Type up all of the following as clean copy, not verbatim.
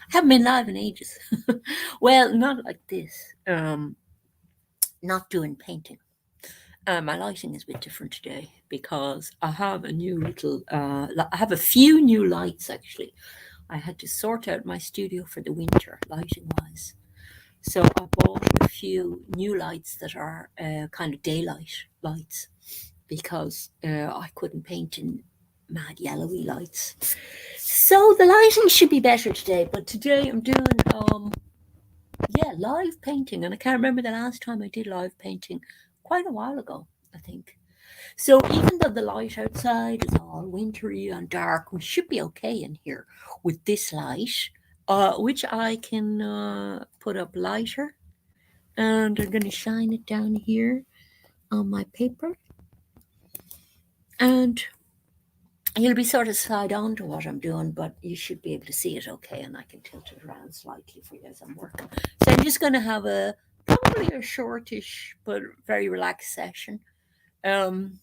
Haven't been live in ages. Well, not like this. Not doing painting. My lighting is a bit different today because I have a new little. I have a few new lights actually. I had to sort out my studio for the winter, lighting wise. So I bought a few new lights that are kind of daylight lights because I couldn't paint in mad yellowy lights. So the lighting should be better today. But today I'm doing live painting, and I can't remember the last time I did live painting. Quite a while ago, I think. So even though the light outside is all wintry and dark, we should be okay in here with this light, which I can put up lighter, and I'm going to shine it down here on my paper, and you'll be sort of side on to what I'm doing, but you should be able to see it okay, and I can tilt it around slightly for you as I'm working. So I'm just going to have a probably a shortish but very relaxed session. Um,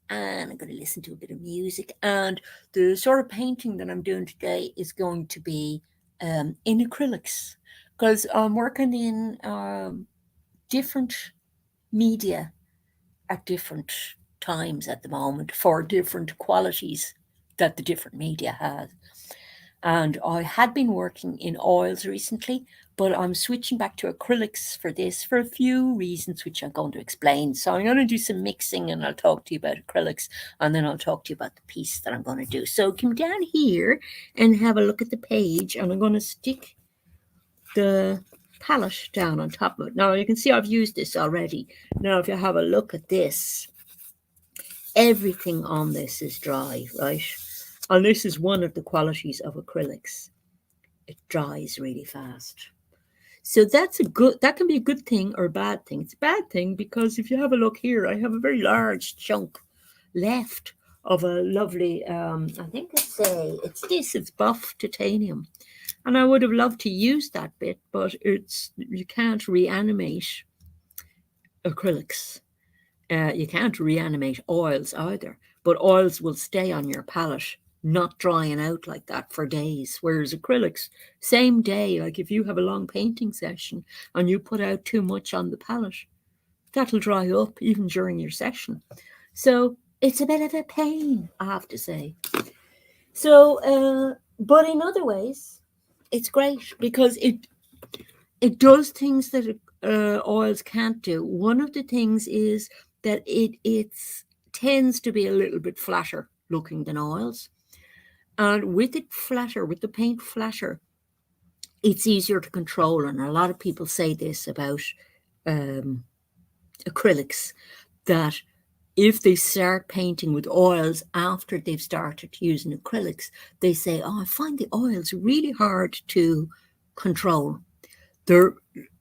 and I'm going to listen to a bit of music. And the sort of painting that I'm doing today is going to be in acrylics because I'm working in different media at different times at the moment for different qualities that the different media has. And I had been working in oils recently, but I'm switching back to acrylics for this for a few reasons, which I'm going to explain. So I'm going to do some mixing and I'll talk to you about acrylics, and then I'll talk to you about the piece that I'm going to do. So come down here and have a look at the page, and I'm going to stick the palette down on top of it. Now you can see I've used this already. Now if you have a look at this, everything on this is dry, right? And this is one of the qualities of acrylics. It dries really fast. So that can be a good thing or a bad thing. It's a bad thing because if you have a look here, I have a very large chunk left of a lovely, I think it's buff titanium. And I would have loved to use that bit, but you can't reanimate acrylics. You can't reanimate oils either, but oils will stay on your palette, not drying out like that for days. Whereas acrylics, same day, like if you have a long painting session and you put out too much on the palette, that'll dry up even during your session. So it's a bit of a pain, I have to say. So, but in other ways, it's great because it does things that oils can't do. One of the things is that it tends to be a little bit flatter looking than oils, and with the paint flatter, it's easier to control. And a lot of people say this about um, acrylics, that if they start painting with oils after they've started using acrylics, they say, "Oh, I find the oils really hard to control." They're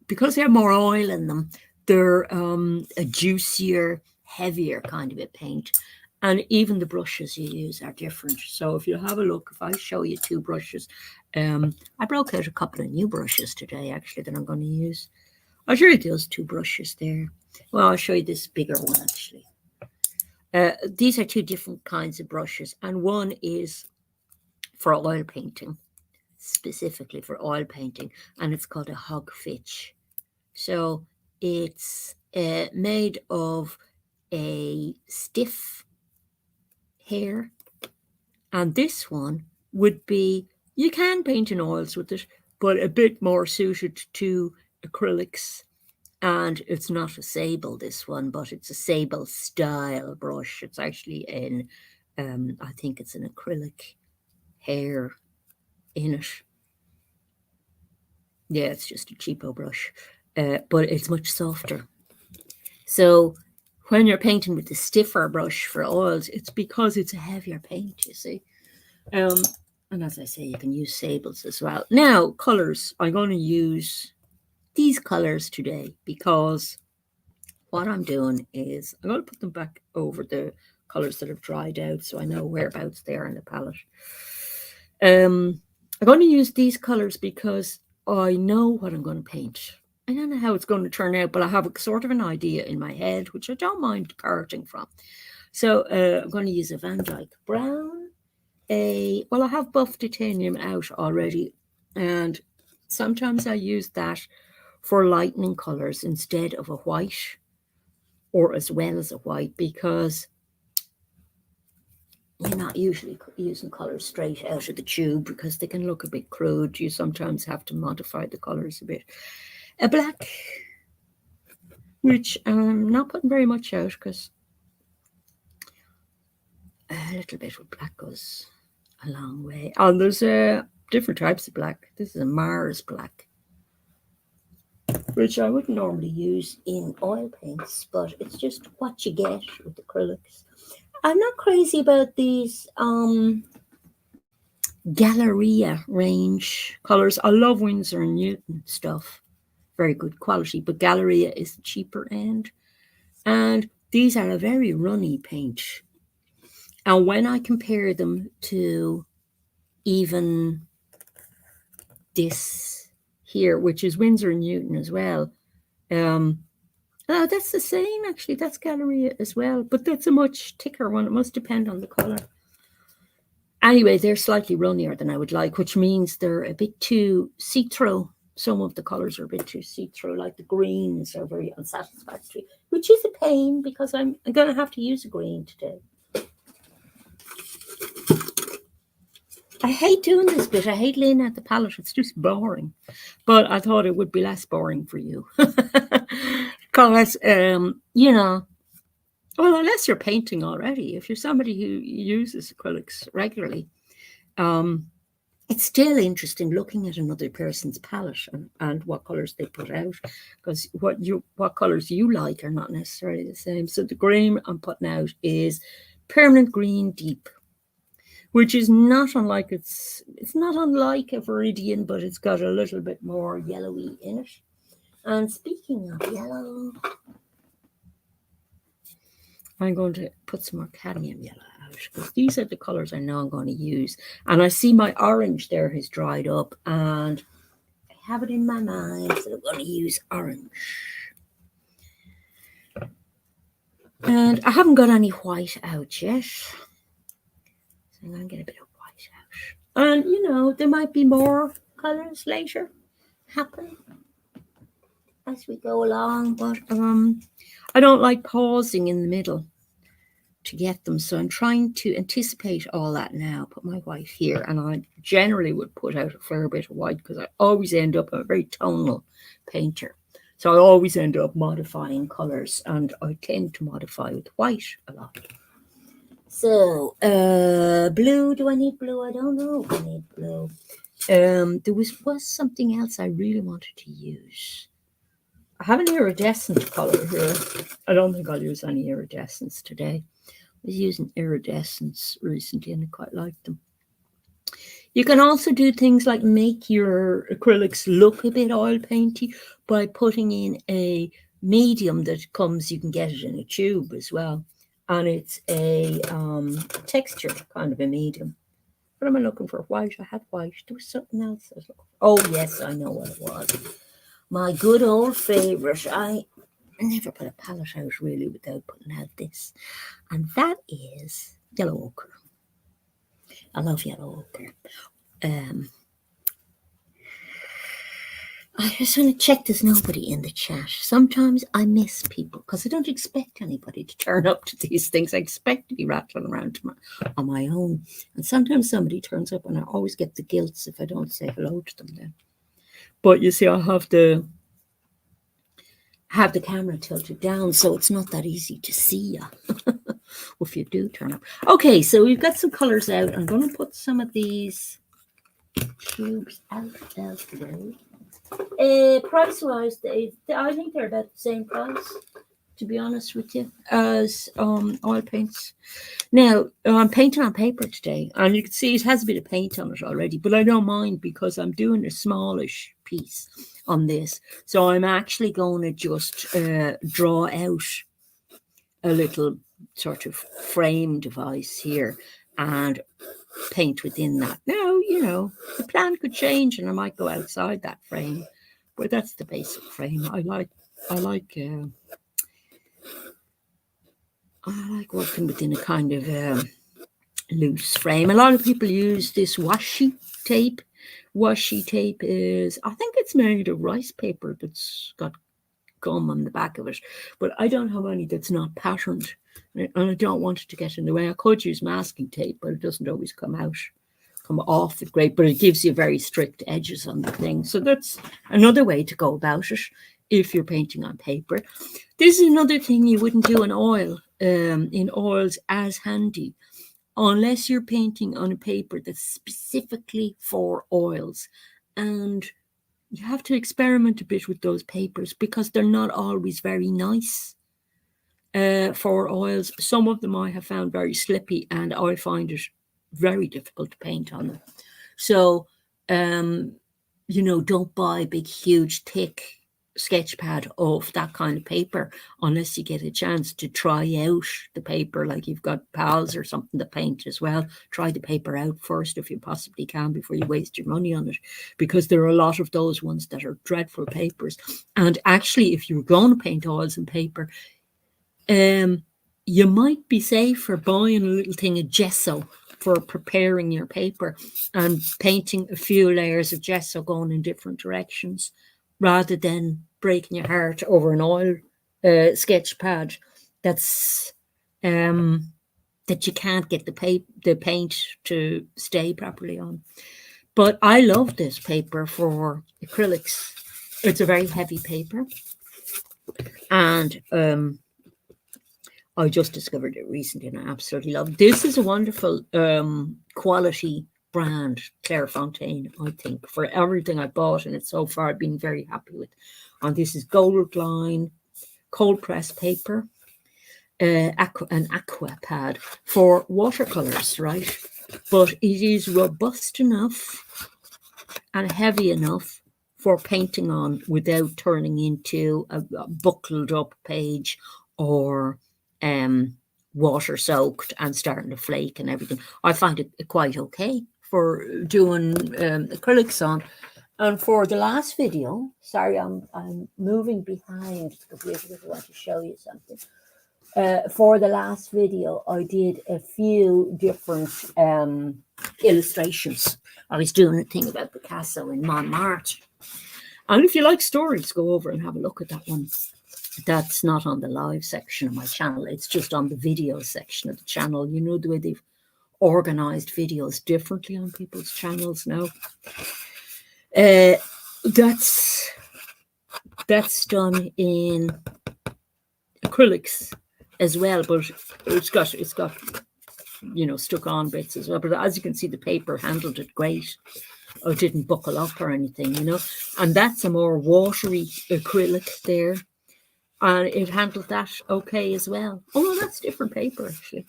Because they have more oil in them, they're a juicier, heavier kind of a paint. And even the brushes you use are different. So if you have a look, if I show you two brushes, I broke out a couple of new brushes today, actually, that I'm going to use. I'll show you those two brushes there. Well, I'll show you this bigger one, actually. These are two different kinds of brushes, and one is for oil painting, specifically for oil painting, and it's called a hogfitch. So it's made of a stiff hair, and this one would be, you can paint in oils with it, but a bit more suited to acrylics. And it's not a sable, this one, but it's a sable style brush. It's actually I think it's an acrylic hair in it. Yeah, it's just a cheapo brush, but it's much softer. So when you're painting with the stiffer brush for oils, it's because it's a heavier paint, you see. Um, and as I say, you can use sables as well. Now, colours. I'm going to use these colours today because what I'm doing is I'm going to put them back over the colours that have dried out so I know whereabouts they are in the palette. I'm going to use these colours because I know what I'm going to paint. I don't know how it's going to turn out, but I have a sort of an idea in my head, which I don't mind departing from. So I'm going to use a Van Dyke brown. I have buff titanium out already. And sometimes I use that for lightening colors instead of a white or as well as a white, because you're not usually using colors straight out of the tube because they can look a bit crude. You sometimes have to modify the colors a bit. A black, which I'm not putting very much out because a little bit of black goes a long way. And there's different types of black. This is a Mars black, which I wouldn't normally use in oil paints, but it's just what you get with acrylics. I'm not crazy about these Galleria range colors. I love Winsor and Newton stuff, very good quality, but Galleria is the cheaper end. And these are a very runny paint. And when I compare them to even this here, which is Winsor and Newton as well, that's the same actually. That's Galleria as well, but that's a much thicker one. It must depend on the color. Anyway, they're slightly runnier than I would like, which means they're a bit too see-through. Some of the colors are a bit too see-through, like the greens are very unsatisfactory, which is a pain because I'm going to have to use a green today. I hate doing this bit. I hate laying out the palette. It's just boring. But I thought it would be less boring for you. Because, well, unless you're painting already, if you're somebody who uses acrylics regularly, it's still interesting looking at another person's palette and what colors they put out, because what colors you like are not necessarily the same. So the green I'm putting out is Permanent Green Deep, which is not unlike it's not unlike a Viridian, but it's got a little bit more yellowy in it. And speaking of yellow, I'm going to put some more cadmium yellow out because these are the colors I know I'm going to use. And I see my orange there has dried up, and I have it in my mind that I'm going to use orange. And I haven't got any white out yet, so I'm going to get a bit of white out. And there might be more colors later happen as we go along, but I don't like pausing in the middle to get them, so I'm trying to anticipate all that now. Put my white here, and I generally would put out a fair bit of white because I always end up a very tonal painter, so I always end up modifying colors, and I tend to modify with white a lot. So blue, do I need blue? I don't know if I need blue. There was something else I really wanted to use. I have an iridescent color here. I don't think I'll use any iridescents today. I was using iridescents recently and I quite liked them. You can also do things like make your acrylics look a bit oil painty by putting in a medium that comes, you can get it in a tube as well. And it's a texture kind of a medium. What am I looking for? White. I had white. There was something else I was looking for. Oh, yes, I know what it was. My good old favourite. I never put a palette out really without putting out this. And that is yellow ochre. I love yellow ochre. I just want to check there's nobody in the chat. Sometimes I miss people because I don't expect anybody to turn up to these things. I expect to be rattling around on my own. And sometimes somebody turns up and I always get the guilt if I don't say hello to them then. But you see, I have the camera tilted down, so it's not that easy to see you if you do turn up. Okay, so we've got some colors out. I'm going to put some of these tubes out of the way. Price-wise, I think they're about the same price, to be honest with you, as oil paints. Now, I'm painting on paper today, and you can see it has a bit of paint on it already, but I don't mind because I'm doing a smallish piece on this. So I'm actually going to just draw out a little sort of frame device here and paint within that. Now, the plan could change and I might go outside that frame, but that's the basic frame. I like working within a kind of loose frame. A lot of people use this washi tape Washi tape is, I think it's made of rice paper that's got gum on the back of it, but I don't have any that's not patterned, and I don't want it to get in the way. I could use masking tape, but it doesn't always come off it great, but it gives you very strict edges on the thing. So that's another way to go about it if you're painting on paper. This is another thing you wouldn't do in oil, in oils as handy, unless you're painting on a paper that's specifically for oils. And you have to experiment a bit with those papers because they're not always very nice for oils. Some of them I have found very slippy, and I find it very difficult to paint on them. So, don't buy a big, huge, thick sketch pad of that kind of paper unless you get a chance to try out the paper, like you've got pals or something to paint as well. Try the paper out first if you possibly can before you waste your money on it, because there are a lot of those ones that are dreadful papers. And actually, if you're going to paint oils and paper, you might be safer buying a little thing of gesso for preparing your paper and painting a few layers of gesso going in different directions, rather than breaking your heart over an oil sketch pad that's that you can't get the paint to stay properly on. But I love this paper for acrylics. It's a very heavy paper, and I just discovered it recently and I absolutely love it. This is a wonderful quality brand, Clairefontaine, I think, for everything I bought in it so far. I've been very happy with. And this is gold line cold press paper, an aqua pad for watercolors, right? But it is robust enough and heavy enough for painting on without turning into a buckled up page or water soaked and starting to flake and everything. I find it quite okay for doing acrylics on. And for the last video, sorry, I'm moving behind the computer because I want to show you something. For the last video, I did a few different illustrations. I was doing a thing about Picasso in Montmartre. And if you like stories, go over and have a look at that one. That's not on the live section of my channel. It's just on the video section of the channel. You know the way they've organized videos differently on people's channels now. That's done in acrylics as well, but it's got stuck on bits as well. But as you can see, the paper handled it great. Or didn't buckle up or anything, And that's a more watery acrylic there. And it handled that okay as well. Oh, no, that's different paper, actually.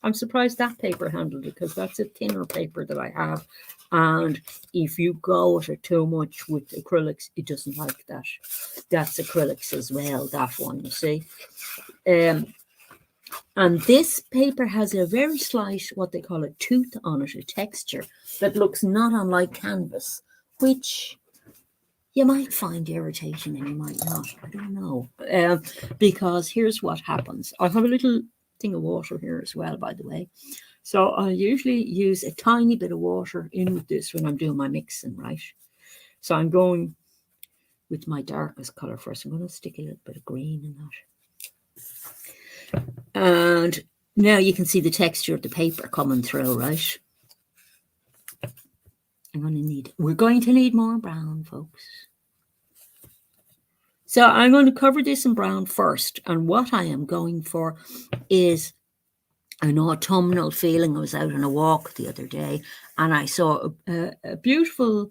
I'm surprised that paper handled it, because that's a thinner paper that I have. And if you go at it too much with acrylics, it doesn't like that. That's acrylics as well, that one, you see. And this paper has a very slight, what they call a tooth on it, a texture that looks not unlike canvas, which you might find irritating and you might not. I don't know. Because here's what happens. I have a little thing of water here as well, by the way. So I usually use a tiny bit of water in with this when I'm doing my mixing, right? So I'm going with my darkest color first. I'm going to stick a little bit of green in that. And now you can see the texture of the paper coming through, right? We're going to need more brown, folks. So I'm going to cover this in brown first. And what I am going for is an autumnal feeling. I was out on a walk the other day and I saw a beautiful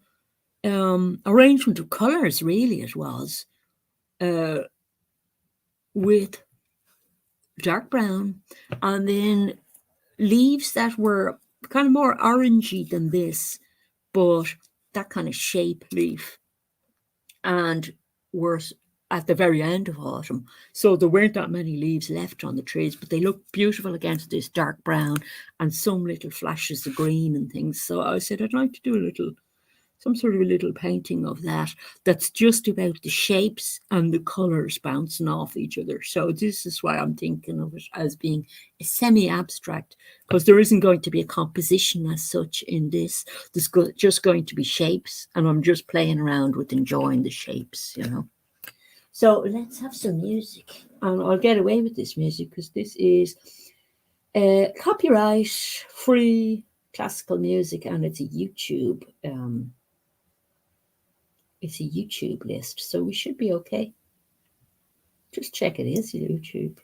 arrangement of colors, really it was, with dark brown and then leaves that were kind of more orangey than this, but that kind of shape leaf, and were at the very end of autumn. So there weren't that many leaves left on the trees, but they looked beautiful against this dark brown and some little flashes of green and things. So I said, I'd like to do a little some sort of a little painting of that that's just about the shapes and the colors bouncing off each other. So this is why I'm thinking of it as being a semi-abstract, because there isn't going to be a composition as such in this. There's just going to be shapes, and I'm just playing around with enjoying the shapes, you know. So let's have some music, and I'll get away with this music because this is copyright free classical music, and it's a YouTube list, so we should be okay. Just check it is YouTube.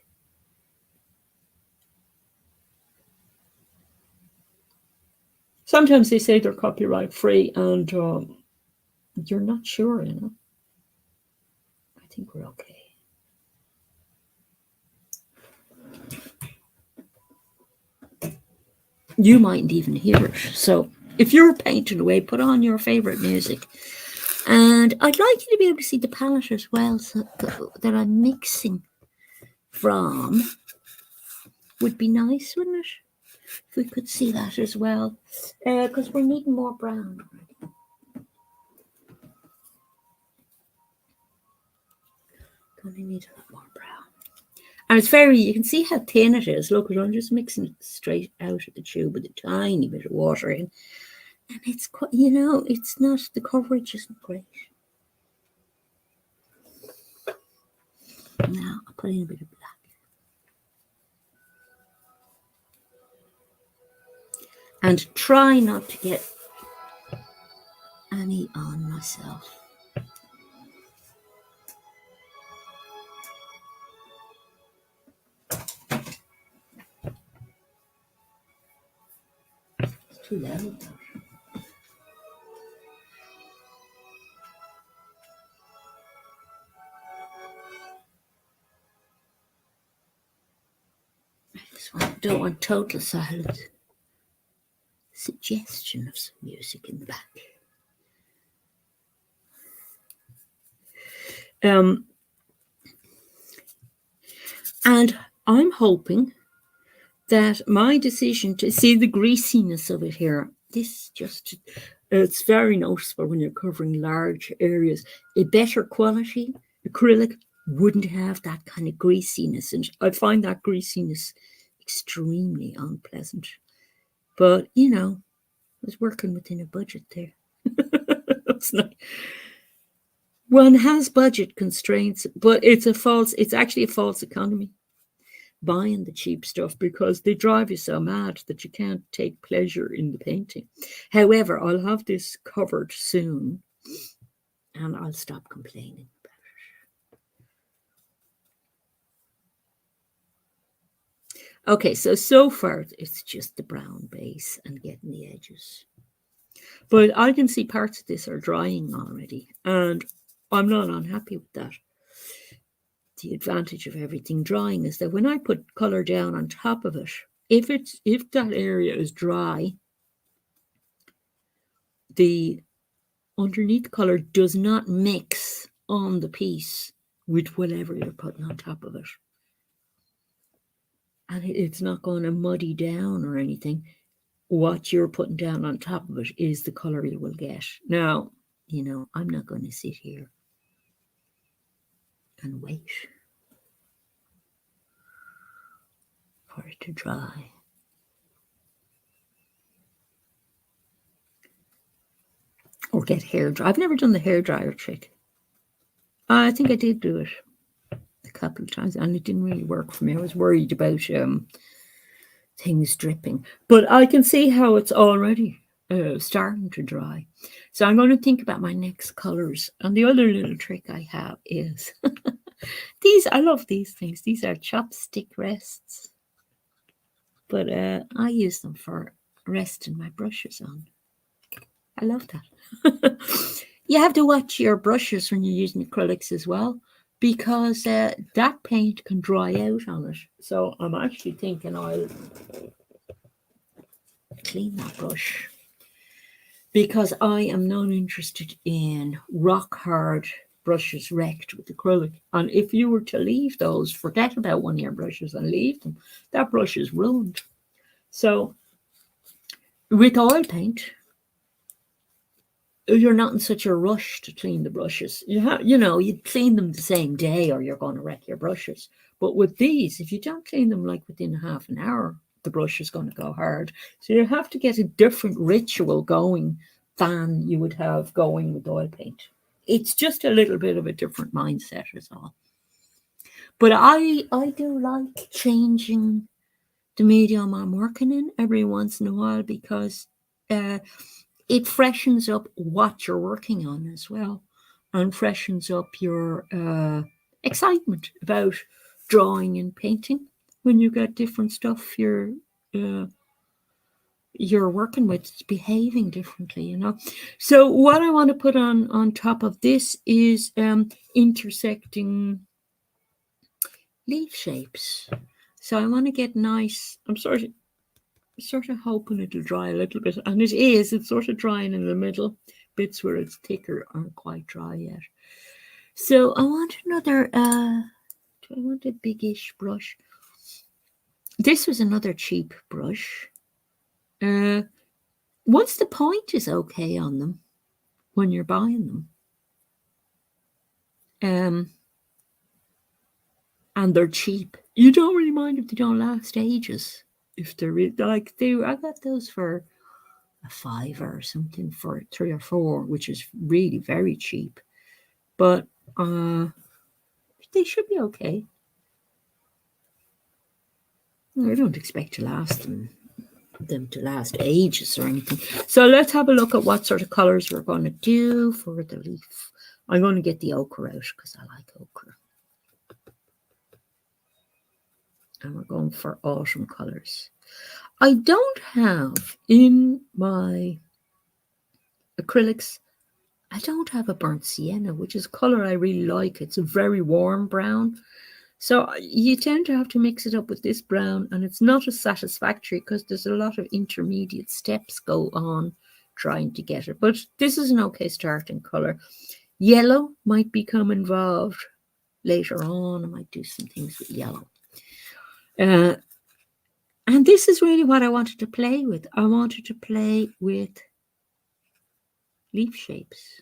Sometimes they say they're copyright free, and you're not sure, you know. I think we're okay. You mightn't even hear it. So if you're painting away, put on your favorite music. And I'd like you to be able to see the palette as well, so that I'm mixing from. Would be nice, wouldn't it? If we could see that as well. Because we're needing more brown. Gonna need a lot more brown. And it's very, you can see how thin it is. Look, I'm just mixing it straight out of the tube with a tiny bit of water in. And it's quite, you know, it's not, the coverage isn't great. Now I'll put in a bit of black. And try not to get any on myself. It's too loud. Don't want total silence. Suggestion of some music in the back. And I'm hoping that my decision to see the greasiness of it here, this just, it's very noticeable when you're covering large areas. A better quality acrylic wouldn't have that kind of greasiness, and I find that greasiness extremely unpleasant. But, you know, I was working within a budget there. It's not, one has budget constraints, but it's actually a false economy, buying the cheap stuff, because they drive you so mad that you can't take pleasure in the painting. However, I'll have this covered soon, and I'll stop complaining about it. Okay, so far it's just the brown base and getting the edges. But I can see parts of this are drying already, and I'm not unhappy with that. The advantage of everything drying is that when I put color down on top of it, if that area is dry, the underneath color does not mix on the piece with whatever you're putting on top of it. And it's not going to muddy down or anything. What you're putting down on top of it is the color you will get. Now, you know, I'm not going to sit here and wait for it to dry. Or get hair dry. I've never done the hair dryer trick. I think I did do it a couple of times, and it didn't really work for me. I was worried about things dripping. But I can see how it's already starting to dry. So I'm going to think about my next colors. And the other little trick I have is these. I love these things. These are chopstick rests. But I use them for resting my brushes on. I love that. You have to watch your brushes when you're using acrylics as well, because that paint can dry out on it. So I'm actually thinking I'll clean that brush, because I am not interested in rock hard brushes wrecked with acrylic. And if you were to leave those, forget about one of your brushes and leave them, that brush is ruined. So with oil paint, you're not in such a rush to clean the brushes. You'd clean them the same day or you're going to wreck your brushes. But with these, if you don't clean them like within half an hour, the brush is going to go hard. So you have to get a different ritual going than you would have going with oil paint. It's just a little bit of a different mindset is all. But I do like changing the medium I'm working in every once in a while because it freshens up what you're working on as well, and freshens up your excitement about drawing and painting when you get different stuff uh, you're working with. It's behaving differently. So what I want to put on top of this is intersecting leaf shapes. So I want to get nice. I'm sort of hoping it'll dry a little bit, and it is. It's sort of drying in the middle. Bits where it's thicker aren't quite dry yet. So I want another. Do I want a biggish brush? This was another cheap brush. Once the point is okay on them, when you're buying them, and they're cheap, you don't really mind if they don't last ages. If they're I got those for a fiver or something for 3 or 4, which is really very cheap. But they should be okay. I don't expect them to last ages or anything. So let's have a look at what sort of colours we're going to do for the leaf. I'm going to get the ochre out because I like ochre. And we're going for autumn colours. I don't have in my acrylics, I don't have a burnt sienna, which is a colour I really like. It's a very warm brown. So you tend to have to mix it up with this brown, and it's not as satisfactory because there's a lot of intermediate steps go on trying to get it. But this is an okay starting colour. Yellow might become involved later on. I might do some things with yellow. And this is really what I wanted to play with. I wanted to play with leaf shapes.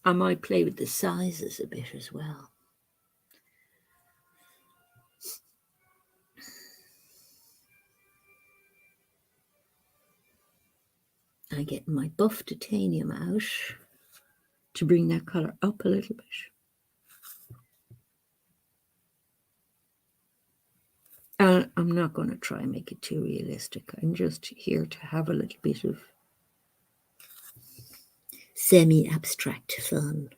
I might play with the sizes a bit as well. I get my buff titanium out to bring that colour up a little bit. I'm not going to try and make it too realistic. I'm just here to have a little bit of semi-abstract fun.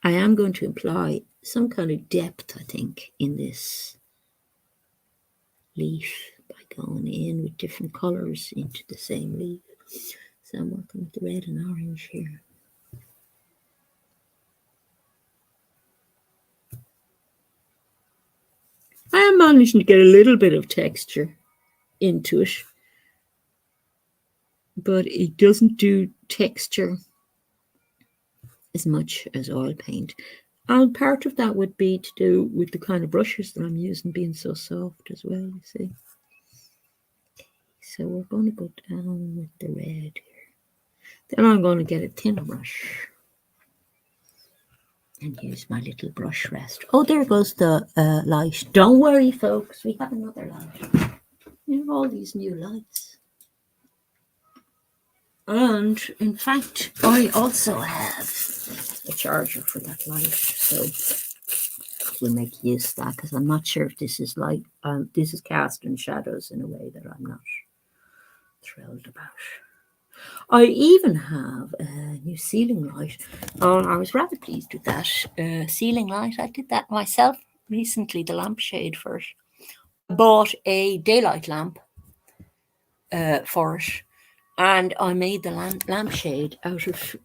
I am going to imply some kind of depth, I think, in this leaf by going in with different colours into the same leaf. So I'm working with the red and orange here. I am managing to get a little bit of texture into it, but it doesn't do texture as much as oil paint. And part of that would be to do with the kind of brushes that I'm using being so soft as well, you see. So we're going to go down with the red here. Then I'm going to get a thinner brush and use my little brush rest. Oh, there goes the light. Don't worry, folks. We have another light. We have all these new lights. And in fact, I also have a charger for that light. So we'll make use of that because I'm not sure if this is light. This is casting shadows in a way that I'm not thrilled about. I even have a new ceiling light. Oh, I was rather pleased with that ceiling light. I did that myself recently, the lampshade for it. I bought a daylight lamp for it, and I made the lampshade out of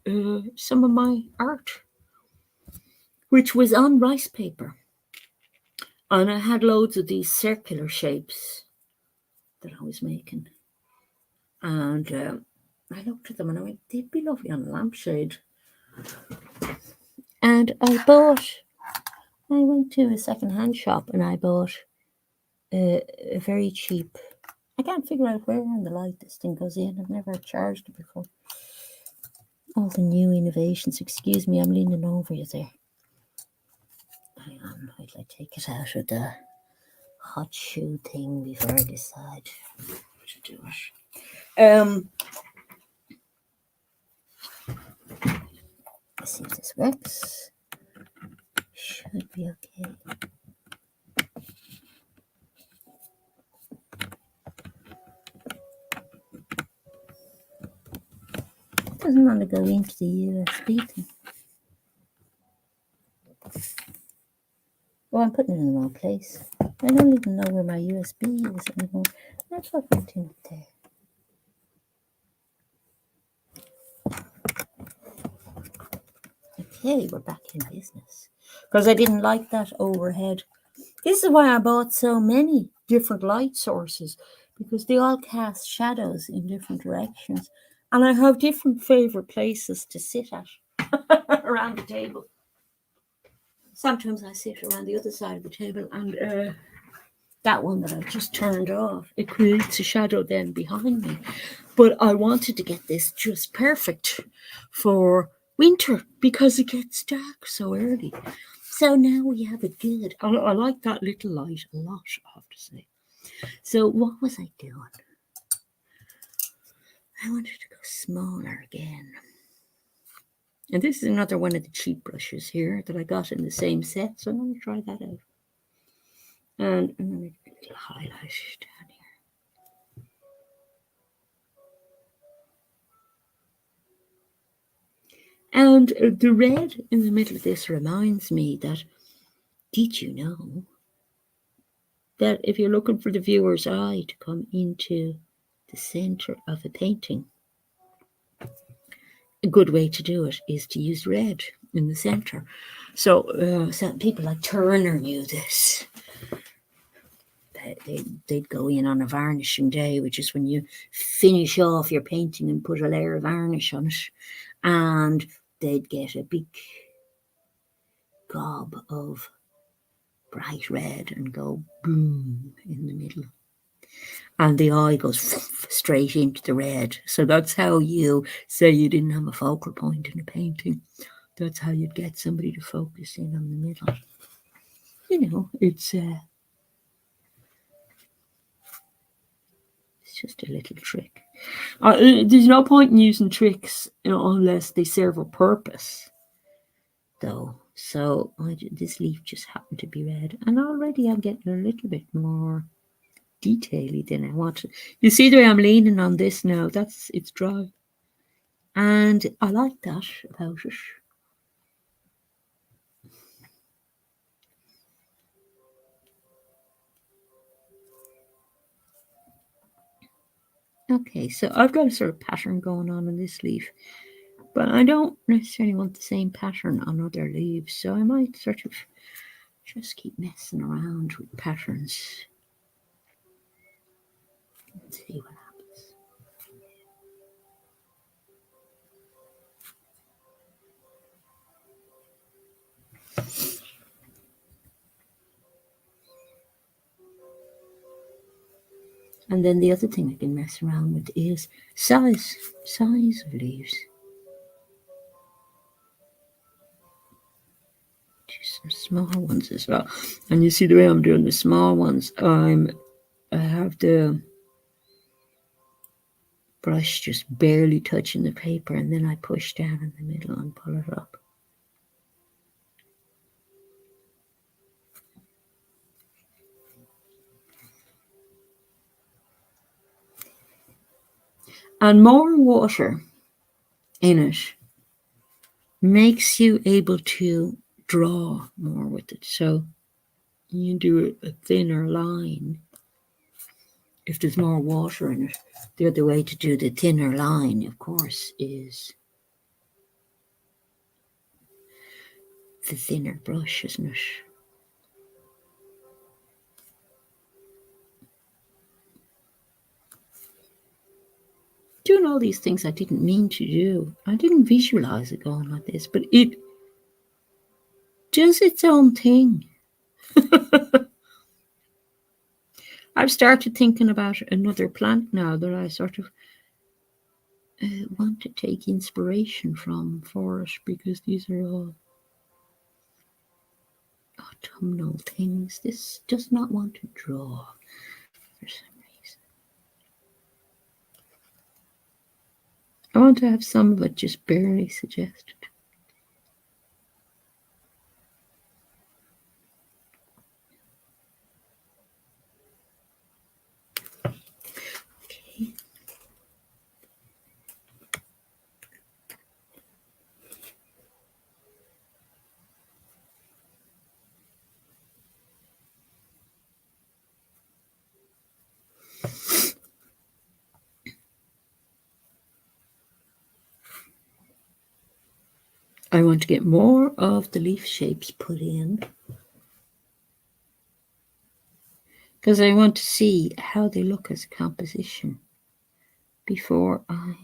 some of my art, which was on rice paper. And I had loads of these circular shapes that I was making. And I looked at them and I went, they'd be lovely on a lampshade. And I went to a second-hand shop and I bought a very cheap. I can't figure out where in the light this thing goes in. I've never charged it before. All the new innovations. Excuse me, I'm leaning over you there. Hang on, wait till I take it out of the hot shoe thing before I decide to do it. Let's see if this works. Should be okay. Doesn't want to go into the USB thing. Oh, I'm putting it in the wrong place. I don't even know where my USB is anymore. That's what went in there. Okay, we're back in business. Because I didn't like that overhead. This is why I bought so many different light sources. Because they all cast shadows in different directions. And I have different favourite places to sit at around the table. Sometimes I sit around the other side of the table and that one that I've just turned off, it creates a shadow then behind me. But I wanted to get this just perfect for winter because it gets dark so early. So now we have it good. I like that little light a lot, I have to say. So what was I doing? I wanted to go smaller again. And this is another one of the cheap brushes here that I got in the same set. So I'm going to try that out. And I'm going to make a little highlight down here. And the red in the middle of this reminds me that, did you know that if you're looking for the viewer's eye to come into the center of a painting, a good way to do it is to use red in the center. So some people like Turner knew this. They'd go in on a varnishing day, which is when you finish off your painting and put a layer of varnish on it, and they'd get a big gob of bright red and go boom in the middle. And the eye goes straight into the red. So that's how you say you didn't have a focal point in a painting. That's how you'd get somebody to focus in on the middle. You know, it's just a little trick. There's no point in using tricks, you know, unless they serve a purpose, though. So this leaf just happened to be red, and already I'm getting a little bit more detaily than I wanted. You see the way I'm leaning on this now? It's dry, and I like that about it. Okay, so I've got a sort of pattern going on in this leaf, but I don't necessarily want the same pattern on other leaves, so I might sort of just keep messing around with patterns. Let's see what happens. And then the other thing I can mess around with is size of leaves. Some small ones as well. And you see the way I'm doing the small ones, I have the brush just barely touching the paper, and then I push down in the middle and pull it up. And more water in it makes you able to draw more with it. So you do a thinner line if there's more water in it. The other way to do the thinner line, of course, is the thinner brush, isn't it? Doing all all these things I didn't mean to do. I didn't visualize it going like this, but it does its own thing. I've started thinking about another plant now that I sort of want to take inspiration from for it, because these are all autumnal things. This does not want to draw for some reason. I want to have some of it just barely suggested. Okay. I want to get more of the leaf shapes put in, because I want to see how they look as a composition before I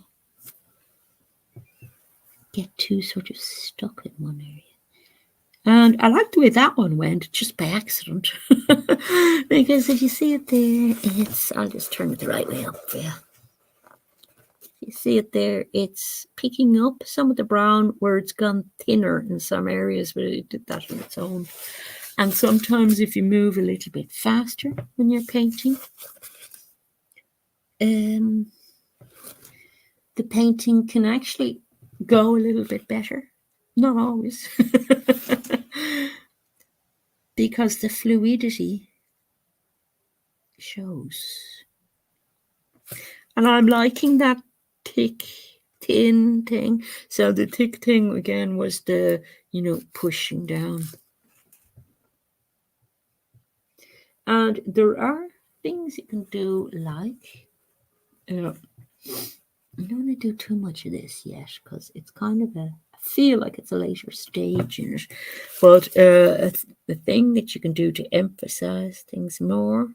get too sort of stuck in one area. And I like the way that one went, just by accident. Because if you see it there, I'll just turn it the right way up for you. You see it there, it's picking up some of the brown where it's gone thinner in some areas, but it did that on its own. And sometimes if you move a little bit faster when you're painting, the painting can actually go a little bit better. Not always. Because the fluidity shows. And I'm liking that thick, thin thing. So the thick thing again was the, pushing down. And there are things you can do, like, I don't want to do too much of this yet, because it's kind of I feel like it's a later stage in it. But the thing that you can do to emphasize things more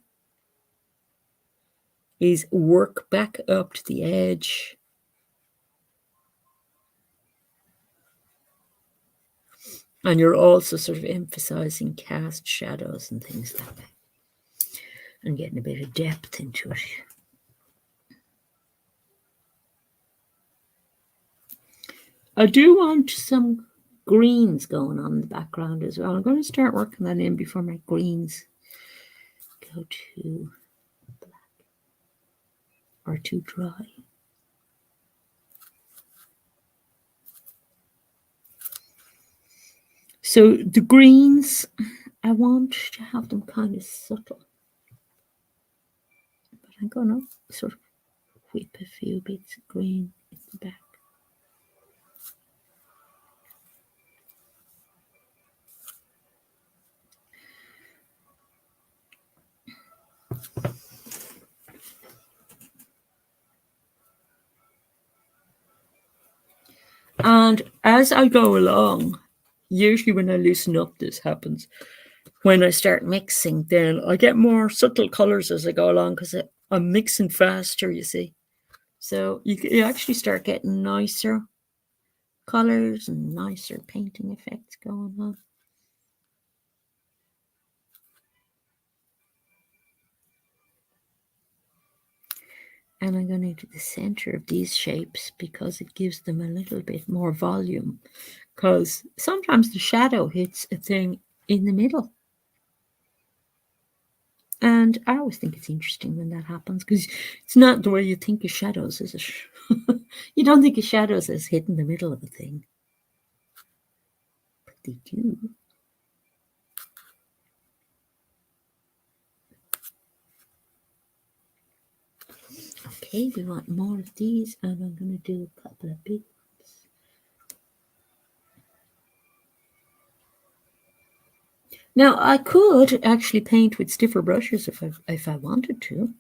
is work back up to the edge. And you're also sort of emphasizing cast shadows and things like that, and getting a bit of depth into it. I do want some greens going on in the background as well. I'm going to start working that in before my greens go too black or too dry. So the greens, I want to have them kind of subtle. But I'm going to sort of whip a few bits of green in the back. And as I go along, usually when I loosen up, this happens. When I start mixing, then I get more subtle colors as I go along, because I'm mixing faster, you see. So you actually start getting nicer colors and nicer painting effects going on. And I'm going to the center of these shapes, because it gives them a little bit more volume, because sometimes the shadow hits a thing in the middle. And I always think it's interesting when that happens, because it's not the way you think of shadows, is it? You don't think of shadows as hitting the middle of a thing. But they do. Okay, we want more of these, and I'm going to do a couple of big ones. Now, I could actually paint with stiffer brushes if I wanted to.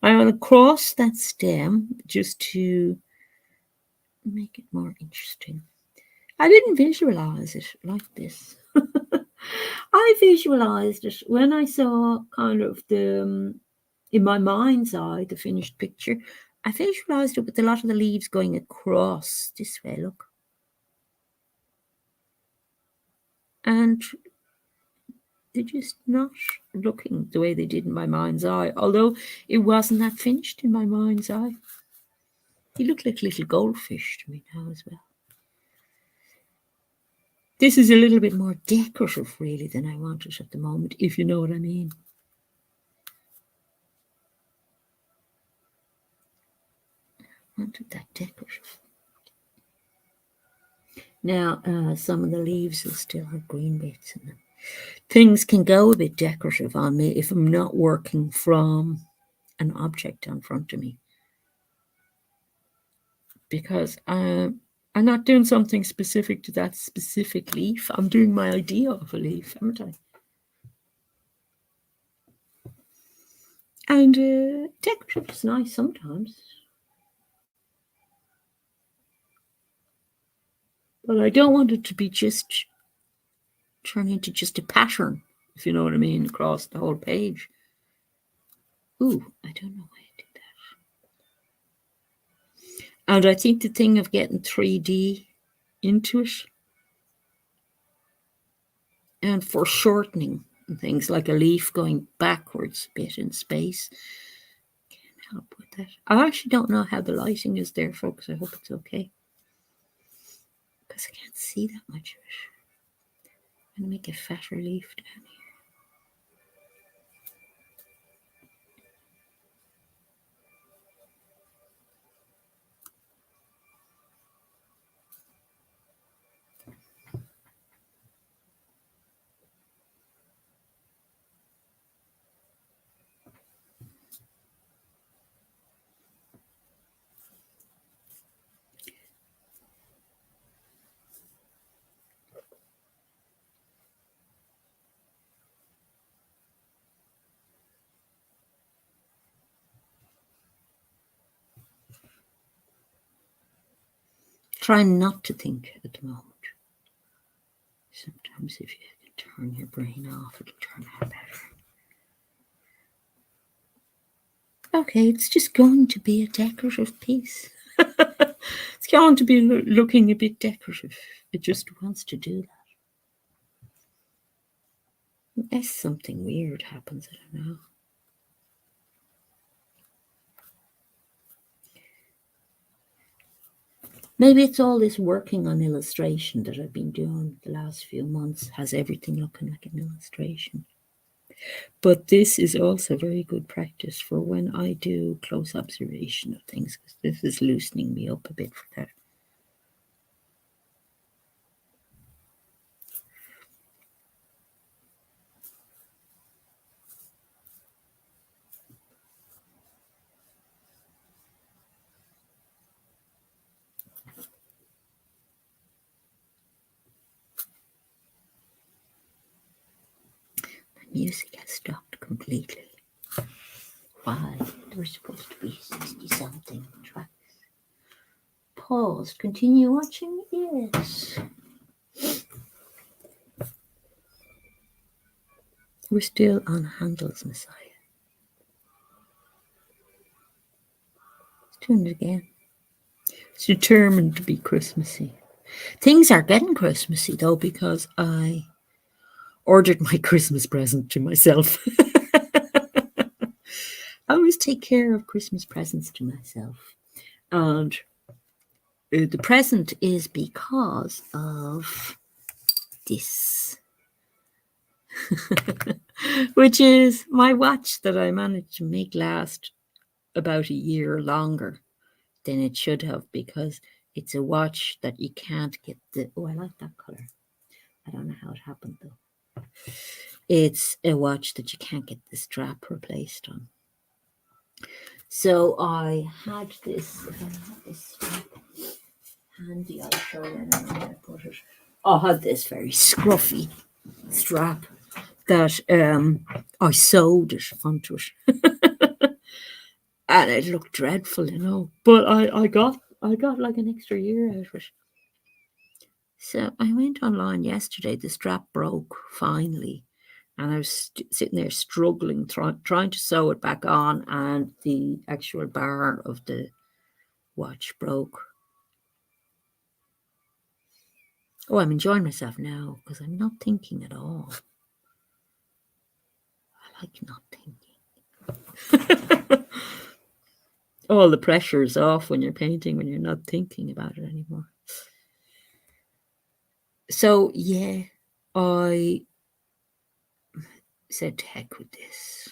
I want to cross that stem just to make it more interesting. I didn't visualize it like this. I visualized it when I saw kind of in my mind's eye, the finished picture. I visualized it with a lot of the leaves going across this way, look. And they're just not looking the way they did in my mind's eye, although it wasn't that finished in my mind's eye. They look like little goldfish to me now as well. This is a little bit more decorative, really, than I want it at the moment, if you know what I mean. I wanted that decorative. Now, some of the leaves will still have green bits in them. Things can go a bit decorative on me if I'm not working from an object in front of me. Because I'm not doing something specific to that specific leaf. I'm doing my idea of a leaf, haven't I? And decorative is nice sometimes. But I don't want it to be just turn into just a pattern, if you know what I mean, across the whole page. Ooh, I don't know why I did that. And I think the thing of getting 3D into it and foreshortening things like a leaf going backwards a bit in space can help with that. I actually don't know how the lighting is there, folks. I hope it's okay. Because I can't see that much of it. I'm going to make a fatter leaf down here. Try not to think at the moment. Sometimes if you can turn your brain off, it'll turn out better. Okay, it's just going to be a decorative piece. It's going to be looking a bit decorative. It just wants to do that. Unless something weird happens, I don't know. Maybe it's all this working on illustration that I've been doing the last few months has everything looking like an illustration. But this is also very good practice for when I do close observation of things, because this is loosening me up a bit for that. The music has stopped completely. Why? There were supposed to be 60-something tracks. Paused. Continue watching? Yes. We're still on Handel's Messiah. Let's tune it again. It's determined to be Christmassy. Things are getting Christmassy, though, because I ordered my Christmas present to myself. I always take care of Christmas presents to myself. And the present is because of this, which is my watch that I managed to make last about a year longer than it should have, because it's a watch that you can't get the... Oh, I like that color. I don't know how it happened, though. It's a watch that you can't get the strap replaced on. So I had this, if I have this strap handy, I'll show you now where I put it. I had this very scruffy strap that I sewed it onto it. And it looked dreadful, you know. But I got like an extra year out of it. So I went online yesterday. The strap broke finally, and I was sitting there struggling, trying to sew it back on, and the actual bar of the watch broke. Oh, I'm enjoying myself now because I'm not thinking at all. I like not thinking. All the pressure is off when you're painting, when you're not thinking about it anymore. So, yeah, I said, to heck with this.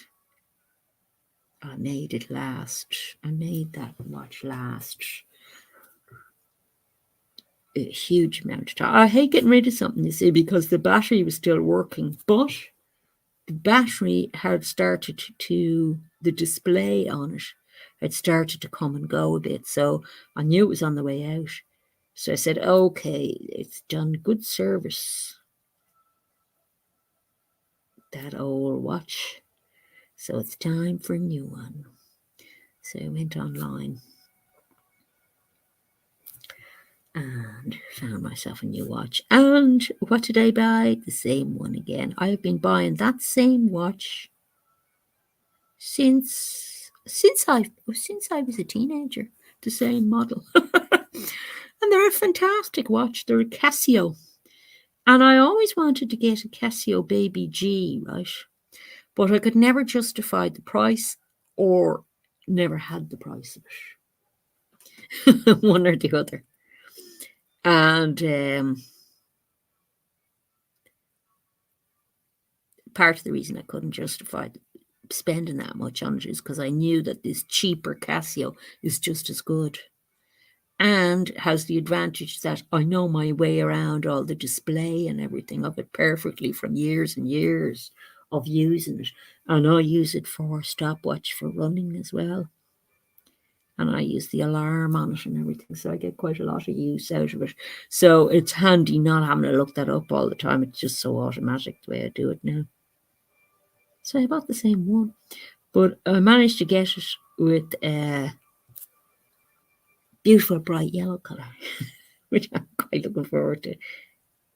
I made it last. I made that watch last a huge amount of time. I hate getting rid of something, you see, because the battery was still working, but the battery had started to, the display on it had started to come and go a bit. So I knew it was on the way out. So I said, okay, it's done good service, that old watch. So it's time for a new one. So I went online and found myself a new watch. And what did I buy? The same one again. I have been buying that same watch since I was a teenager. The same model. And they're a fantastic watch. They're a Casio. And I always wanted to get a Casio Baby G, right? But I could never justify the price, or never had the price of it. One or the other. And part of the reason I couldn't justify spending that much on it is because I knew that this cheaper Casio is just as good, and has the advantage that I know my way around all the display and everything of it perfectly from years and years of using it. And I use it for stopwatch for running as well. And I use the alarm on it and everything. So I get quite a lot of use out of it. So it's handy not having to look that up all the time. It's just so automatic the way I do it now. So I bought the same one. But I managed to get it with a beautiful bright yellow colour, which I'm quite looking forward to.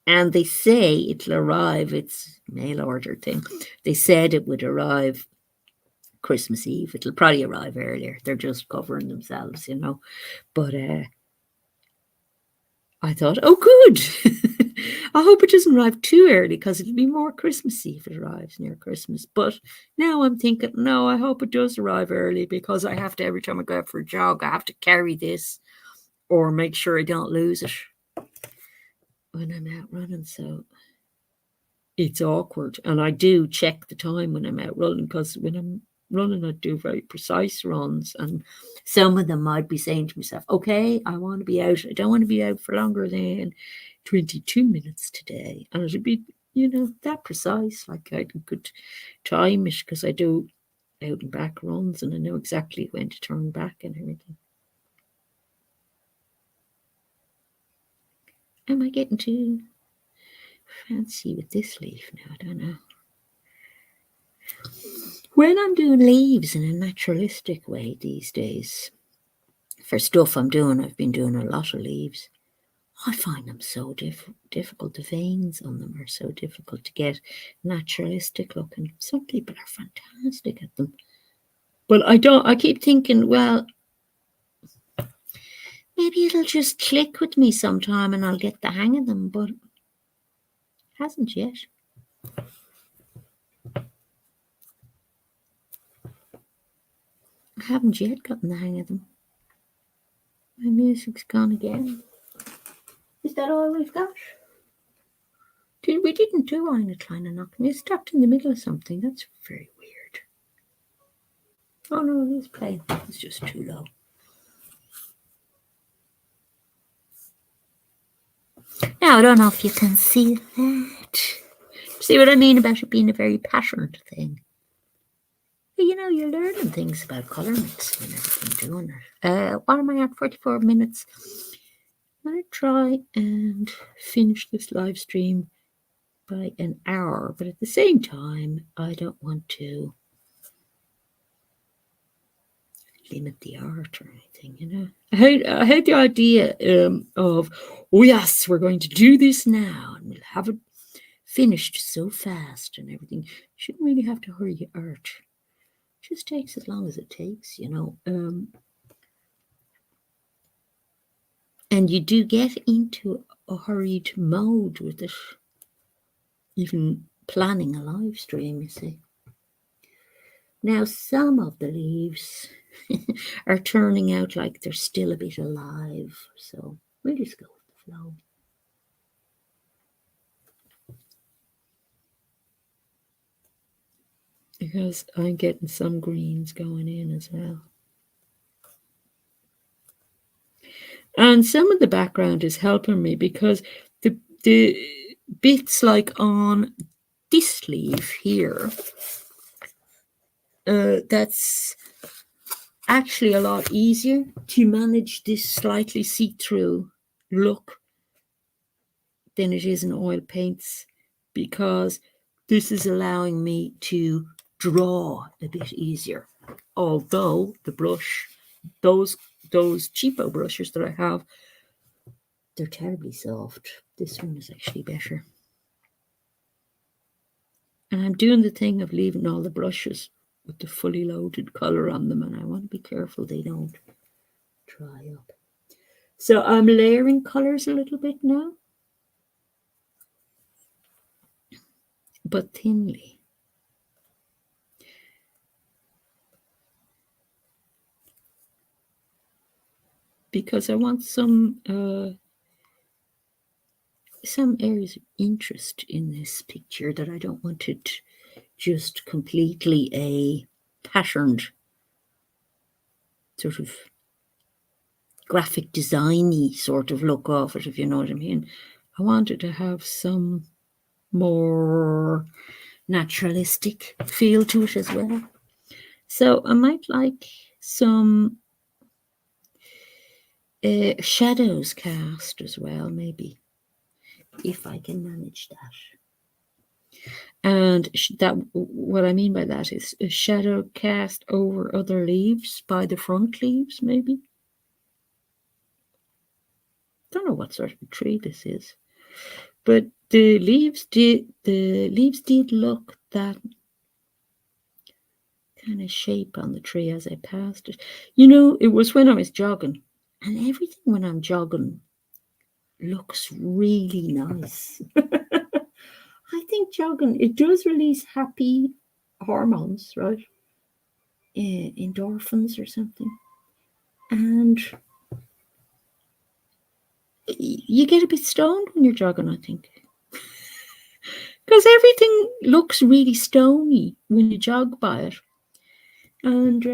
And they say it'll arrive, it's mail order thing. They said it would arrive Christmas Eve. It'll probably arrive earlier. They're just covering themselves, you know. But I thought, oh, good. I hope it doesn't arrive too early, because it'll be more Christmassy if it arrives near Christmas. But now I'm thinking, no, I hope it does arrive early, because I have to, every time I go out for a jog, I have to carry this or make sure I don't lose it when I'm out running. So it's awkward. And I do check the time when I'm out running, because when I'm running, I do very precise runs. And some of them I'd be saying to myself, okay, I want to be out. I don't want to be out for longer than 22 minutes today. And it'd be, you know, that precise. Like I could time it, because I do out and back runs and I know exactly when to turn back and everything. Am I getting too fancy with this leaf now? I don't know. When I'm doing leaves in a naturalistic way these days, for stuff I'm doing, I've been doing a lot of leaves, I find them so difficult. The veins on them are so difficult to get naturalistic looking. Some people are fantastic at them. But I keep thinking, well, maybe it'll just click with me sometime and I'll get the hang of them, but it hasn't yet. I haven't yet gotten the hang of them. My music's gone again. Is that all we've got? We didn't do Eine kleine Nacken. You stopped in the middle of something. That's very weird. Oh no, it is playing. It's just too low. Now, I don't know if you can see that. See what I mean about it being a very patterned thing? You know, you're learning things about colour mixing and everything doing it. What am I at? 44 minutes. I'm going to try and finish this live stream by an hour, but at the same time, I don't want to limit the art or anything, you know. I had the idea of, oh yes, we're going to do this now and we'll have it finished so fast and everything. Shouldn't really have to hurry your art. Just takes as long as it takes, you know. And you do get into a hurried mode with it, even planning a live stream, you see. Now, some of the leaves are turning out like they're still a bit alive, so we'll just go with the flow. Because I'm getting some greens going in as well. And some of the background is helping me because the bits like on this leaf here, that's actually a lot easier to manage this slightly see-through look than it is in oil paints, because this is allowing me to draw a bit easier. Although the brush, those cheapo brushes that I have, they're terribly soft. This one is actually better. And I'm doing the thing of leaving all the brushes with the fully loaded colour on them, and I want to be careful they don't dry up. So I'm layering colours a little bit now, but thinly. Because I want some areas of interest in this picture that I don't want it just completely a patterned sort of graphic designy sort of look off it, if you know what I mean. I want it to have some more naturalistic feel to it as well. So I might like some shadows cast as well, maybe, if I can manage that. And that, what I mean by that is a shadow cast over other leaves by the front leaves, maybe. Don't know what sort of tree this is, but the leaves did look that kind of shape on the tree as I passed it. You know, it was when I was jogging, and everything when I'm jogging looks really nice. I think jogging, it does release happy hormones, right? Endorphins or something. And you get a bit stoned when you're jogging, I think. Because everything looks really stony when you jog by it. And,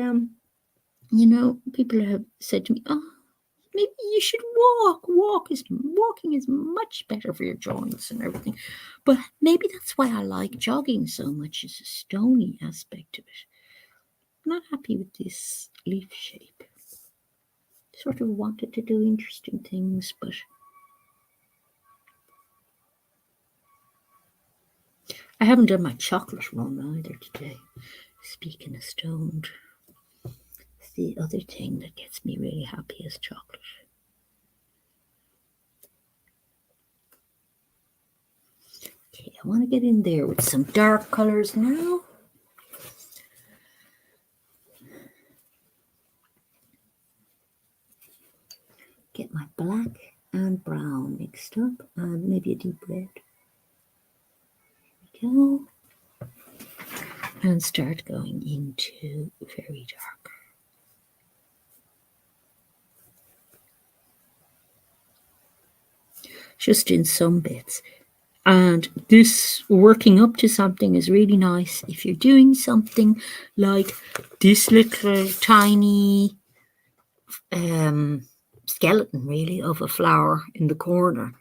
you know, people have said to me, oh, maybe you should walk. Walking is much better for your joints and everything. But maybe that's why I like jogging so much, is the stony aspect of it. I'm not happy with this leaf shape. Sort of wanted to do interesting things, but I haven't done my chocolate run either today. Speaking of stoned, it's the other thing that gets me really happy is chocolate. Okay, I want to get in there with some dark colours now. Get my black and brown mixed up, and maybe a deep red. There we go. And start going into very dark. Just in some bits. And this working up to something is really nice if you're doing something like this little tiny skeleton, really, of a flower in the corner.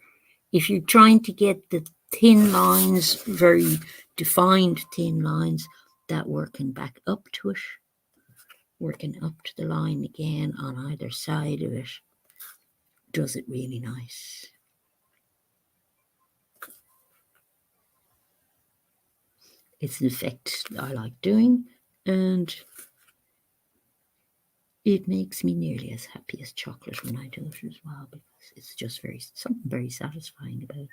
If you're trying to get the thin lines, very defined thin lines, that working back up to it, working up to the line again on either side of it, does it really nice. It's an effect I like doing, and it makes me nearly as happy as chocolate when I do it as well, because it's just something very satisfying about it.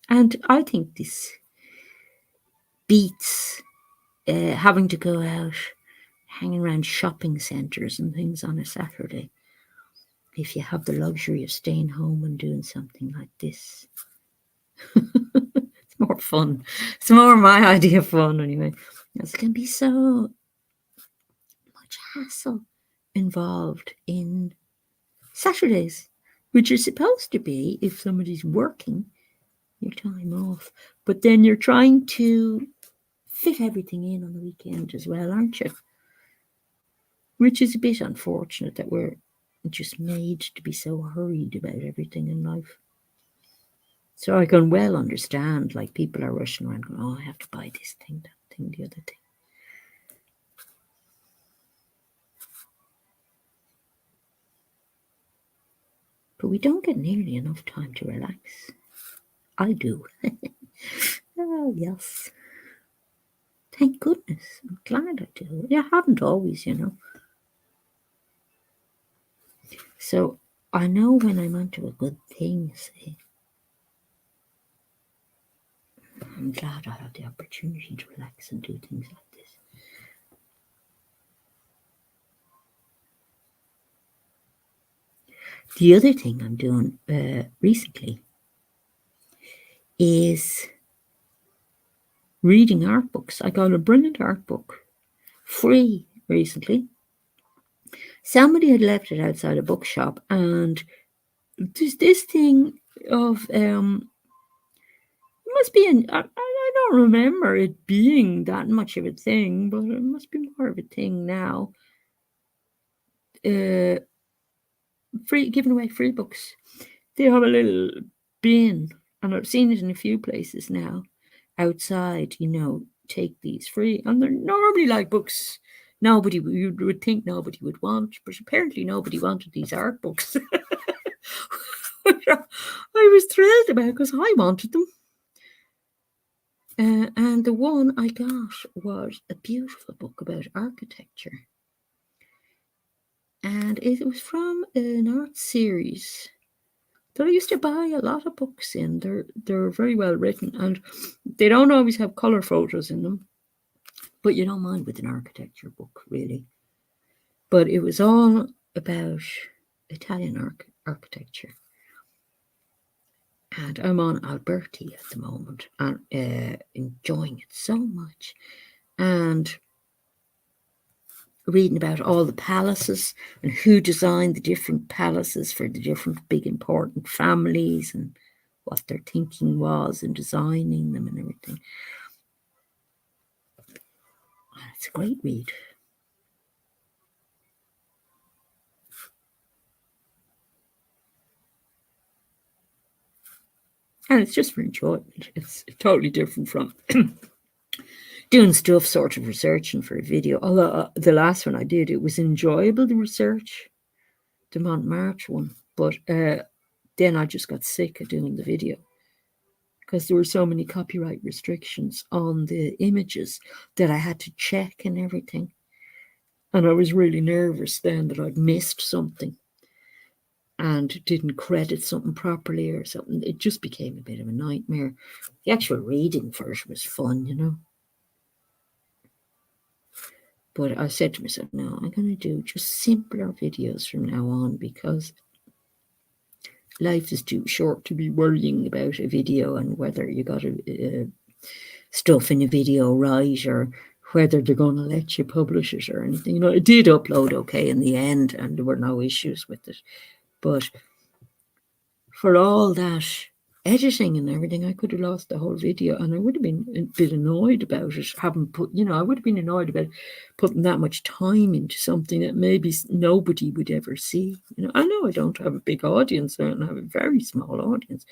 And I think this beats having to go out hanging around shopping centres and things on a Saturday. If you have the luxury of staying home and doing something like this, it's more fun. It's more my idea of fun, anyway. It can be so much hassle involved in Saturdays, which are supposed to be, if somebody's working, your time off. But then you're trying to fit everything in on the weekend as well, aren't you? Which is a bit unfortunate that we're just made to be so hurried about everything in life. So I can well understand, like, people are rushing around going, oh, I have to buy this thing, that thing, the other thing. But we don't get nearly enough time to relax. I do. Oh, yes. Thank goodness. I'm glad I do. I haven't always, So I know when I'm onto a good thing, see. I'm glad I have the opportunity to relax and do things like this. The other thing I'm doing recently is reading art books. I got a brilliant art book free recently. Somebody had left it outside a bookshop, and there's this thing of it must be I don't remember it being that much of a thing, but it must be more of a thing now. Giving away free books. They have a little bin, and I've seen it in a few places now. Outside, take these free, and they're normally like books nobody you would think nobody would want, but apparently nobody wanted these art books. I was thrilled about because I wanted them. And the one I got was a beautiful book about architecture. And it was from an art series that I used to buy a lot of books in. They're very well written, and they don't always have colour photos in them. But you don't mind with an architecture book, really. But it was all about Italian architecture. And I'm on Alberti at the moment and enjoying it so much. And reading about all the palaces and who designed the different palaces for the different big important families and what their thinking was in designing them and everything. And it's a great read. And it's just for enjoyment. It's totally different from doing stuff, sort of researching for a video. Although the last one I did, it was enjoyable, the research, the Montmartre one. But then I just got sick of doing the video because there were so many copyright restrictions on the images that I had to check and everything. And I was really nervous then that I'd missed something and didn't credit something properly or something. It just became a bit of a nightmare. The actual reading for it was fun. But I said to myself, no, I'm going to do just simpler videos from now on because life is too short to be worrying about a video and whether you got stuff in a video right or whether they're going to let you publish it or anything. It did upload okay in the end and there were no issues with it. But for all that editing and everything, I could have lost the whole video and I would have been a bit annoyed about it. I would have been annoyed about putting that much time into something that maybe nobody would ever see. I know I don't have a big audience and I have a very small audience,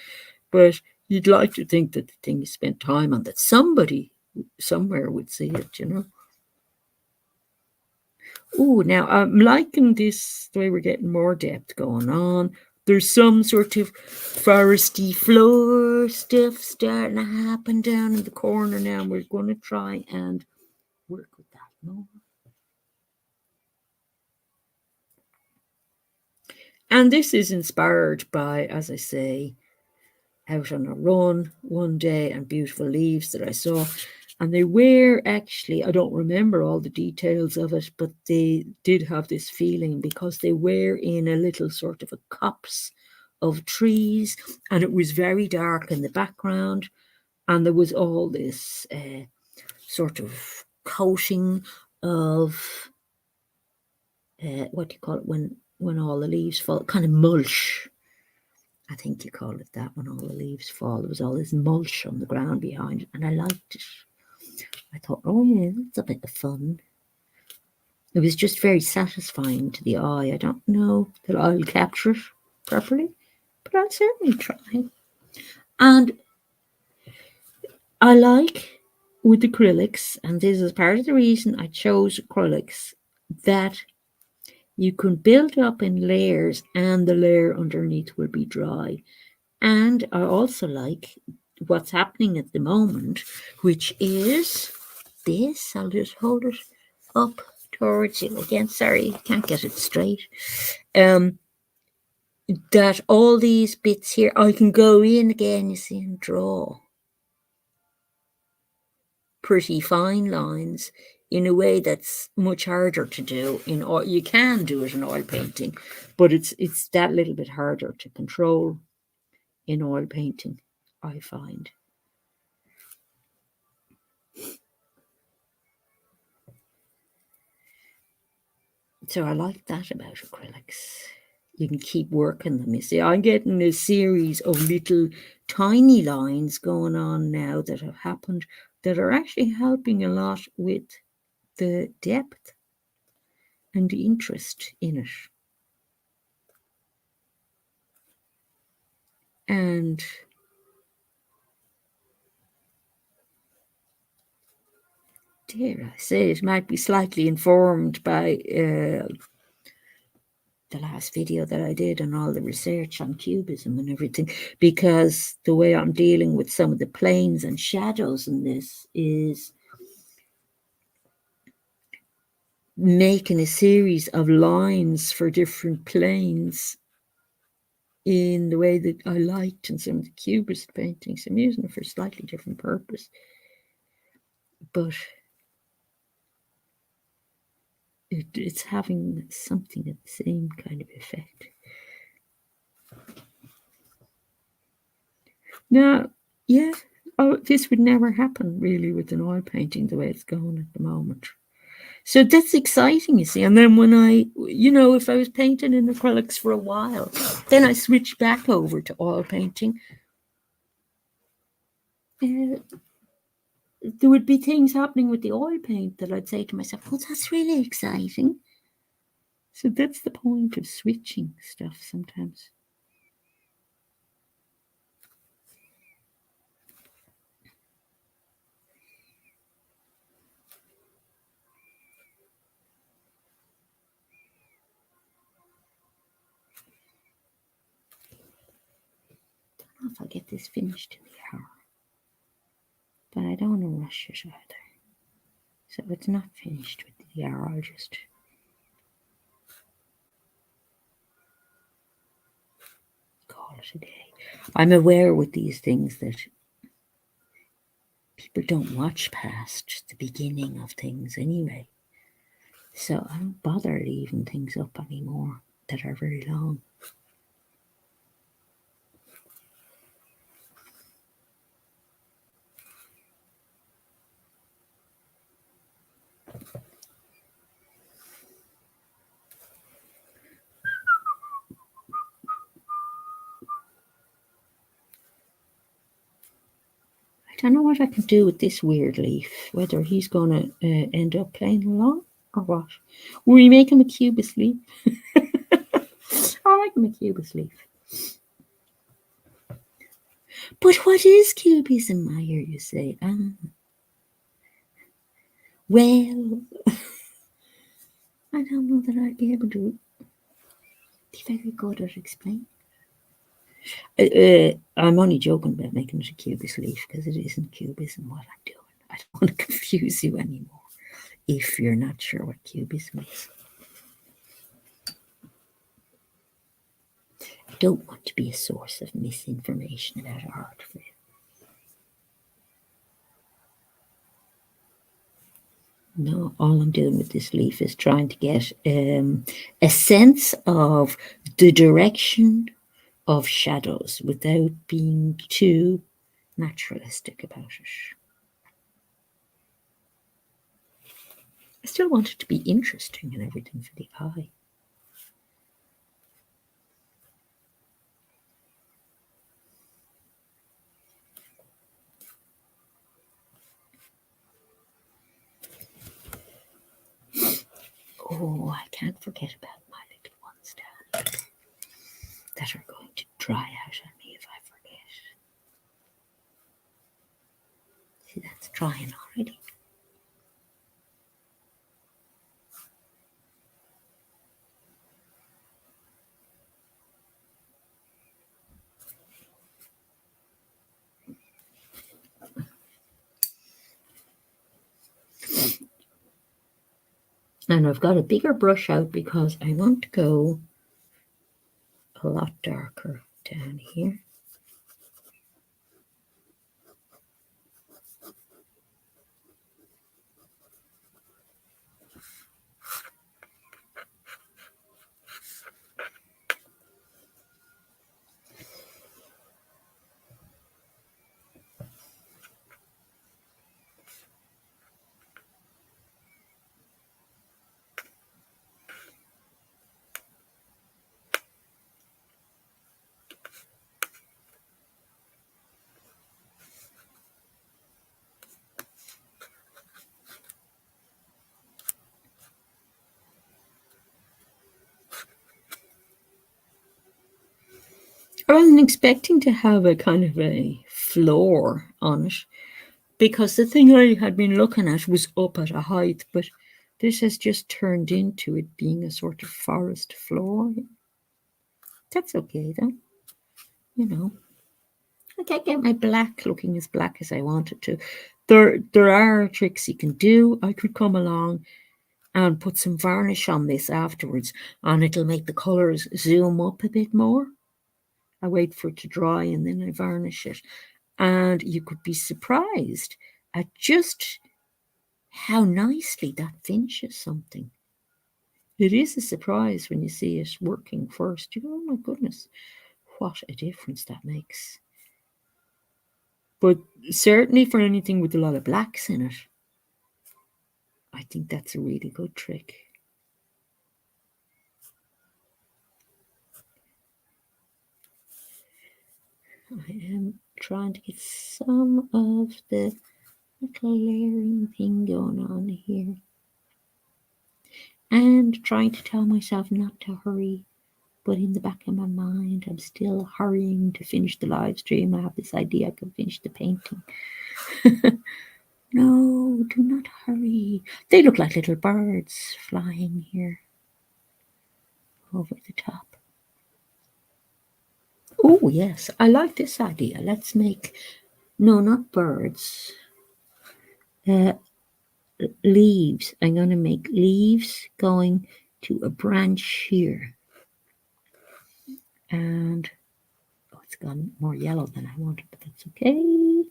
but you'd like to think that the thing you spent time on, that somebody somewhere would see it. Oh, now I'm liking this, the way we're getting more depth going on. There's some sort of foresty floor stuff starting to happen down in the corner now. We're going to try and work with that more. And this is inspired by, as I say, out on a run one day and beautiful leaves that I saw. And they were actually, I don't remember all the details of it, but they did have this feeling because they were in a little sort of a copse of trees and it was very dark in the background. And there was all this sort of coating of, what do you call it, when all the leaves fall, kind of mulch. I think you call it that, when all the leaves fall. There was all this mulch on the ground behind it, and I liked it. I thought, oh yeah, that's a bit of fun. It was just very satisfying to the eye. I don't know that I'll capture it properly, but I'll certainly try. And I like with acrylics, and this is part of the reason I chose acrylics, that you can build up in layers and the layer underneath will be dry. And I also like what's happening at the moment, which is this. I'll just hold it up towards you again. Sorry, can't get it straight. That all these bits here, I can go in again, you see, and draw pretty fine lines in a way that's much harder to do in oil. You can do it in oil painting, but it's that little bit harder to control in oil painting, I find. So I like that about acrylics. You can keep working them. You see, I'm getting a series of little tiny lines going on now that have happened that are actually helping a lot with the depth and the interest in it. And dare I say, it might be slightly informed by the last video that I did and all the research on cubism and everything, because the way I'm dealing with some of the planes and shadows in this is making a series of lines for different planes in the way that I liked in some of the cubist paintings. I'm using it for a slightly different purpose, but it's having something of the same kind of effect. Now, yeah, this would never happen really with an oil painting the way it's going at the moment. So that's exciting, you see. And then when if I was painting in acrylics for a while, then I switched back over to oil painting. There would be things happening with the oil paint that I'd say to myself, oh, that's really exciting. So that's the point of switching stuff sometimes. I don't know if I'll get this finished in the hour, but I don't want to rush it either. So if it's not finished with the hour, I'll just call it a day. I'm aware with these things that people don't watch past the beginning of things anyway. So I don't bother leaving things up anymore that are very long. I don't know what I can do with this weird leaf, whether he's going to end up playing along or what. Will we make him a cubist leaf? I'll make him a cubist leaf. But what is cubism, I hear you say? Well, I don't know that I'd be able to be very good at explaining. I'm only joking about making it a cubist leaf because it isn't cubism what I'm doing. I don't want to confuse you anymore if you're not sure what cubism is. don't want to be a source of misinformation about art for you. No, all I'm doing with this leaf is trying to get a sense of the direction of shadows without being too naturalistic about it. I still want it to be interesting and everything for the eye. Oh, I can't forget about my little ones down here that are going to dry out on me if I forget. See, that's drying already. And I've got a bigger brush out because I want to go a lot darker down here. I wasn't expecting to have a kind of a floor on it because the thing I had been looking at was up at a height, but this has just turned into it being a sort of forest floor. That's okay though, you know. I can't get my black looking as black as I want it to. There are tricks you can do. I could come along and put some varnish on this afterwards, and it'll make the colours zoom up a bit more. I wait for it to dry and then I varnish it. And you could be surprised at just how nicely that finishes something. It is a surprise when you see it working first. You go, oh my goodness, what a difference that makes. But certainly for anything with a lot of blacks in it, I think that's a really good trick. I am trying to get some of the little layering thing going on here. And trying to tell myself not to hurry. But in the back of my mind, I'm still hurrying to finish the live stream. I have this idea I can finish the painting. No, do not hurry. They look like little birds flying here over the top. Oh, yes, I like this idea. Let's make, no, not birds. Leaves. I'm going to make leaves going to a branch here. And oh, it's gone more yellow than I wanted, but that's okay.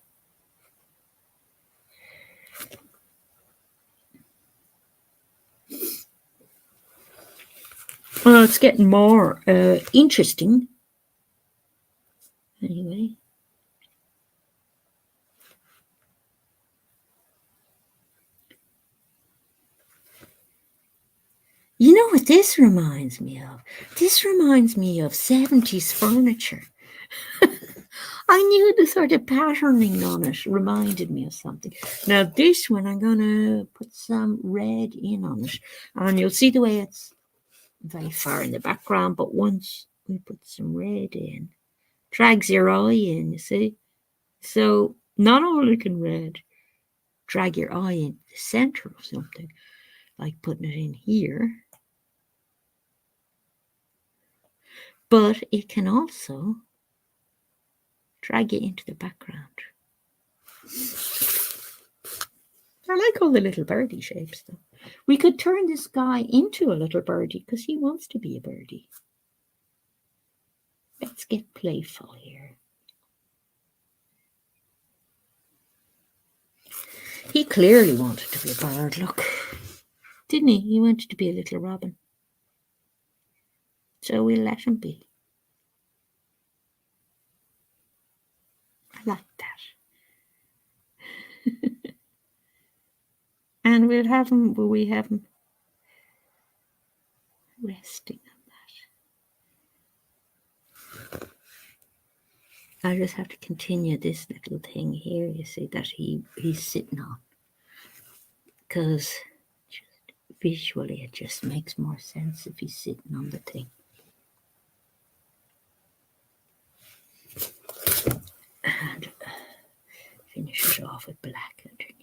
Oh, it's getting more interesting. Anyway. You know what this reminds me of? This reminds me of 70s furniture. I knew the sort of patterning on it reminded me of something. Now this one, I'm going to put some red in on it. And you'll see the way it's very far in the background. But once we put some red in, drags your eye in, you see? So not only can red drag your eye into the center of something, like putting it in here, but it can also drag it into the background. I like all the little birdie shapes though. We could turn this guy into a little birdie because he wants to be a birdie. Let's get playful here. He clearly wanted to be a bird, look. Didn't he? He wanted to be a little robin. So we'll let him be. I like that. And we'll have him, will we have him resting on that? I just have to continue this little thing here, you see, that he's sitting on. Because visually it just makes more sense if he's sitting on the thing. And finish it off with black underneath.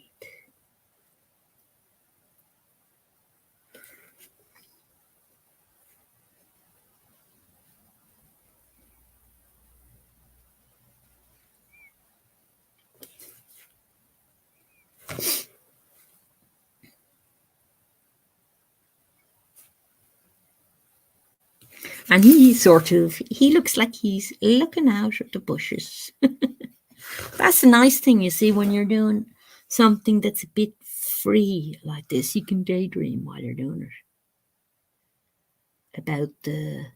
And he looks like he's looking out at the bushes. That's a nice thing, you see, when you're doing something that's a bit free like this. You can daydream while you're doing it about the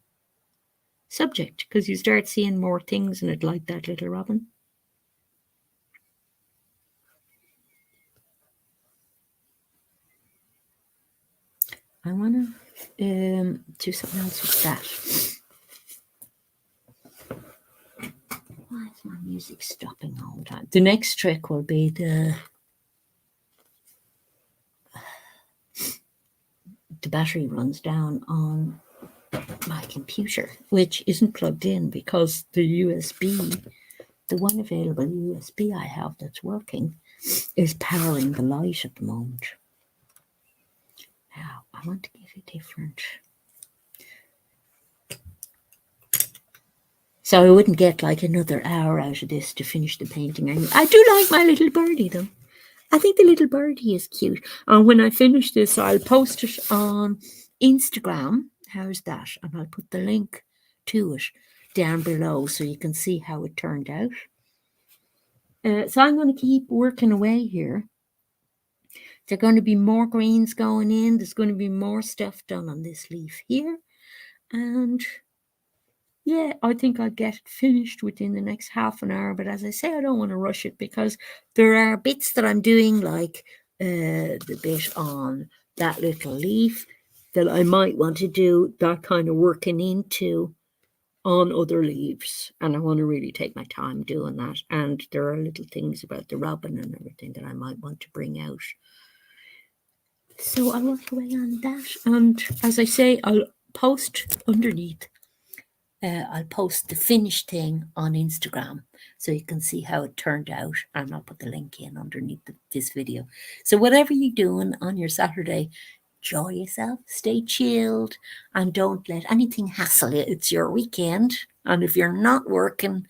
subject, because you start seeing more things in it, like that little robin. I want to do something else with that. Why is my music stopping all the time? The next trick will be the battery runs down on my computer, which isn't plugged in because the USB, the one available USB I have that's working, is powering the light at the moment. Now, I want to give it different. So I wouldn't get like another hour out of this to finish the painting. I do like my little birdie though. I think the little birdie is cute. And when I finish this, I'll post it on Instagram. How's that? And I'll put the link to it down below so you can see how it turned out. So I'm going to keep working away here. There are going to be more greens going in. There's going to be more stuff done on this leaf here. And yeah, I think I'll get it finished within the next half an hour. But as I say, I don't want to rush it because there are bits that I'm doing, like the bit on that little leaf that I might want to do that kind of working into on other leaves. And I want to really take my time doing that. And there are little things about the robin and everything that I might want to bring out. So I'll work away on that. And as I say, I'll post underneath. I'll post the finished thing on Instagram so you can see how it turned out, and I'll put the link in underneath this video. So whatever you're doing on your Saturday, enjoy yourself, stay chilled, and don't let anything hassle you. It's your weekend, and if you're not working,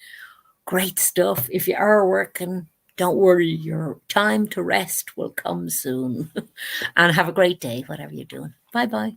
great stuff. If you are working, don't worry, your time to rest will come soon. And have a great day, whatever you're doing. Bye-bye.